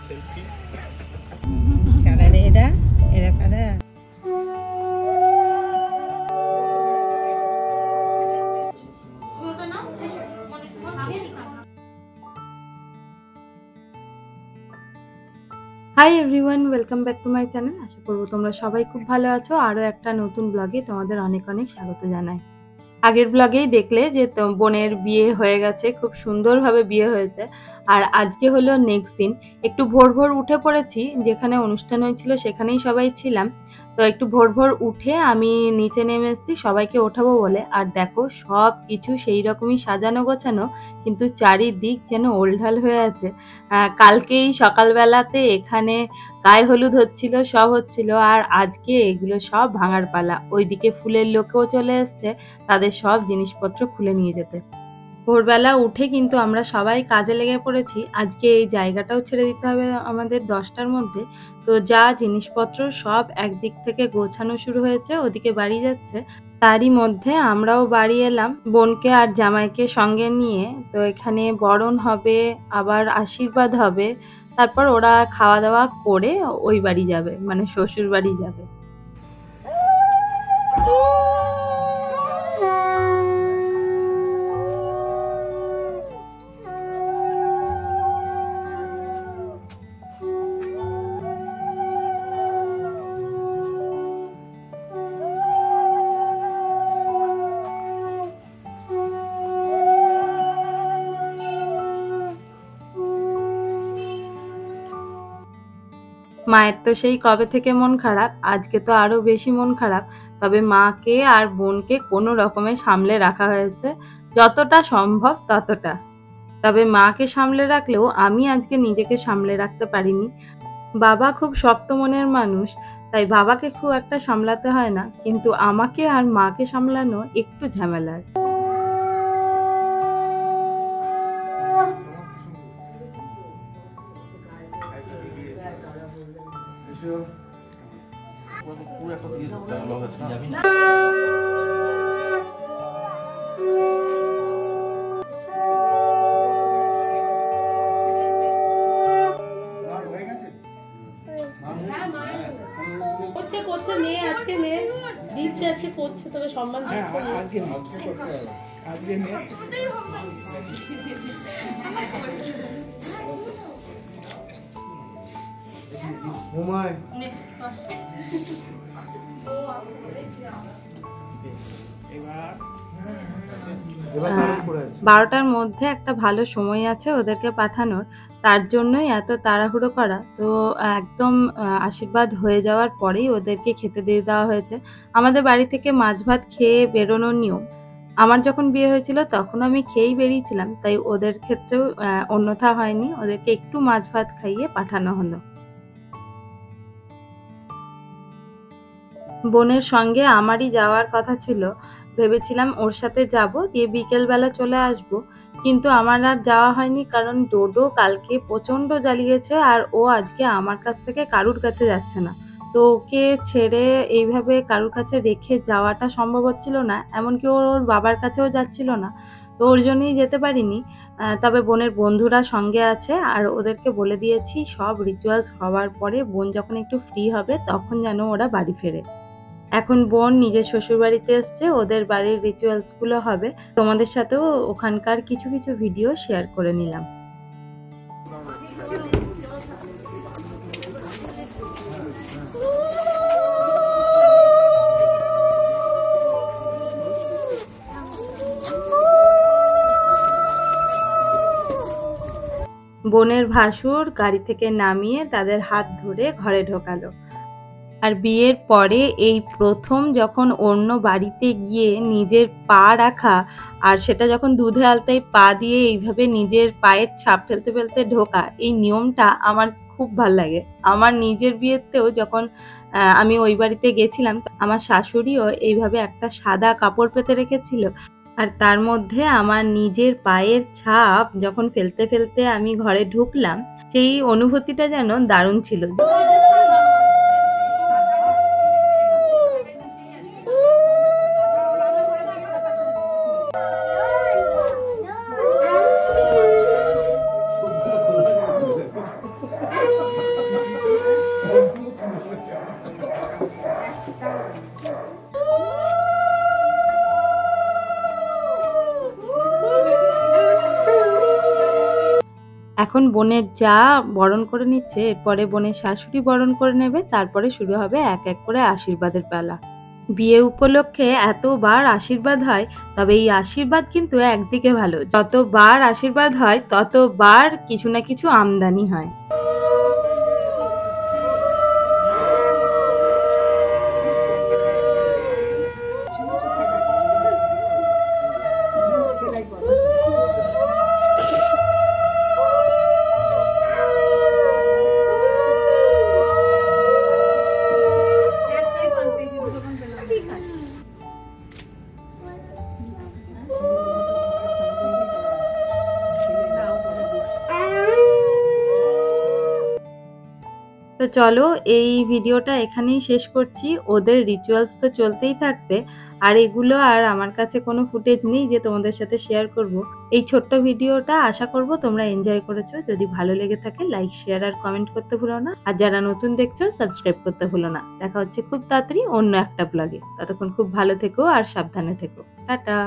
Selfie কারা এরা এরা কারা hi everyone, welcome back to my channel. আশা করবো তোমরা সবাই খুব ভালো আছো। আরও একটা নতুন ব্লগে তোমাদের অনেক অনেক স্বাগত জানাই। আগের ব্লগেই দেখলে যে বোনের বিয়ে হয়ে গেছে, খুব সুন্দরভাবে বিয়ে হয়েছে। আর আজকে হলো নেক্সট দিন। একটু ভোর ভোর উঠে পড়েছি, যেখানে অনুষ্ঠান হয়েছিল সেখানেই সবাই ছিলাম। তো একটু ভোর ভোর উঠে আমি নিচে নেমে এসেছি সবাইকে ওঠাবো বলে। আর দেখো সব কিছু সেই রকমই সাজানো গোছানো, কিন্তু চারিদিক যেন ওলঢাল হয়ে আছে। কালকেই সকালবেলাতে এখানে গায়ে হলুদ হচ্ছিল, সব হচ্ছিল, আর আজকে এগুলো সব ভাঙার পালা। ওইদিকে ফুলের লোকেও চলে এসছে তাদের সব জিনিসপত্র খুলে নিয়ে যেতে। ভোরবেলা উঠে কিন্তু আমরা সবাই কাজে লেগে পড়েছি। আজকে এই জায়গাটাও ছেড়ে দিতে হবে আমাদের 10টার মধ্যে। তো যা জিনিসপত্র সব একদিক থেকে গোছানো শুরু হয়েছে, ওদিকে বাড়ি যাচ্ছে। তারই মধ্যে আমরাও বাড়ি এলাম বোনকে আর জামাইকে সঙ্গে নিয়ে। তো এখানে বরণ হবে, আবার আশীর্বাদ হবে, তারপর ওরা খাওয়া দাওয়া করে ওই বাড়ি যাবে, মানে শ্বশুর বাড়ি যাবে। মায়ের তো সেই কবে থেকে মন খারাপ, আজকে তো আরো বেশি মন খারাপ। তবে মাকে আর বোনকে কোনো রকমে সামলে রাখা হয়েছে, যতটা সম্ভব ততটা। তবে মাকে সামলে রাখলেও আমি আজকে নিজেকে সামলে রাখতে পারিনি। বাবা খুব শক্ত মনের মানুষ, তাই বাবাকে খুব একটা সামলাতে হয় না, কিন্তু আমাকে আর মাকে সামলানো একটু ঝামেলার। করছে নে আজকে নে দিচ্ছে, আজকে করছে, তবে সম্মান দিচ্ছে আজকে আজকে নে। ওমায় 12টার মধ্যে একটা ভালো সময় আছে ওদেরকে পাঠানোর, তার জন্যই এত তাড়াহুড়ো করা। তো একদম আশীর্বাদ হয়ে যাওয়ার পরেই ওদেরকে খেতে দিয়ে দেওয়া হয়েছে। আমাদের বাড়ি থেকে মাছ ভাত খেয়ে বেরোনোর নিয়ম। আমার যখন বিয়ে হয়েছিল তখন আমি খেয়েই বেরিয়েছিলাম, তাই ওদের ক্ষেত্রেও অন্যথা হয়নি, ওদেরকে একটু মাছ ভাত খাইয়ে পাঠানো হলো। বোনের সঙ্গে আমারই যাওয়ার কথা ছিল, ভেবেছিলাম ওর সাথে যাব, দিয়ে বিকেলবেলা চলে আসব। কিন্তু আমার আর যাওয়া হয়নি, কারণ ডোডো কালকে প্রচণ্ড জ্বালিয়েছে আর ও আজকে আমার কাছ থেকে কারুর কাছে যাচ্ছে না। তো ওকে ছেড়ে এইভাবে কারুর কাছে রেখে যাওয়াটা সম্ভব হচ্ছিল না, এমনকি ওর বাবার কাছেও যাচ্ছিল না। তো ওর জন্যই যেতে পারিনি। তবে বোনের বন্ধুরা সঙ্গে আছে, আর ওদেরকে বলে দিয়েছি সব রিচুয়ালস হওয়ার পরে বোন যখন একটু ফ্রি হবে তখন যেন ওরা বাড়ি ফেরে। এখন বোন নিজের শ্বশুরবাড়িতে এসছে, ওদের বাড়ির রিচুয়ালসগুলো হবে। তোমাদের সাথেও ওখানকার কিছু কিছু ভিডিও শেয়ার করে নিলাম। বোনের ভাসুর গাড়ি থেকে নামিয়ে তাদের হাত ধরে ঘরে ঢোকালো। আর বিয়ের পরে এই প্রথম যখন অন্য বাড়িতে গিয়ে নিজের পা রাখা, আর সেটা যখন দুধে আলতায় পা দিয়ে এইভাবে নিজের পায়ের ছাপ ফেলতে ফেলতে ঢোকা, এই নিয়মটা আমার খুব ভাল লাগে। আমার নিজের বিয়েতেও যখন আমি ওই বাড়িতে গেছিলাম, আমার শাশুড়িও এইভাবে একটা সাদা কাপড় পেতে রেখেছিল, আর তার মধ্যে আমার নিজের পায়ের ছাপ যখন ফেলতে ফেলতে আমি ঘরে ঢুকলাম, সেই অনুভূতিটা যেন দারুণ ছিল। এখন বোনের যা বরণ করে নিচ্ছে, এরপরে বোনের শাশুড়ি বরণ করে নেবে, তারপরে শুরু হবে এক এক করে আশীর্বাদের পালা। বিয়ে উপলক্ষে এতবার আশীর্বাদ হয়, তবে এই আশীর্বাদ কিন্তু একদিকে ভালো, যতবার আশীর্বাদ হয় ততবার কিছু না কিছু আমদানি হয়। তো চলো এই ভিডিওটা এখানেই শেষ করছি। ওদের রিচুয়ালস তো চলতেই থাকবে, আর এগুলো আর আমার কাছে কোনো ফুটেজ নেই যে তোমাদের সাথে শেয়ার করব। এই ছোট্ট ভিডিওটা আশা করব তোমরা এনজয় করেছো। যদি ভালো লেগে থাকে লাইক, শেয়ার আর কমেন্ট করতে ভুলো না। আর যারা নতুন দেখছো সাবস্ক্রাইব করতে ভুলো না। দেখা হচ্ছে খুব তাড়াতাড়ি অন্য একটা ব্লগে। ততক্ষণ খুব ভালো থেকো আর সাবধানে থেকো। টাটা।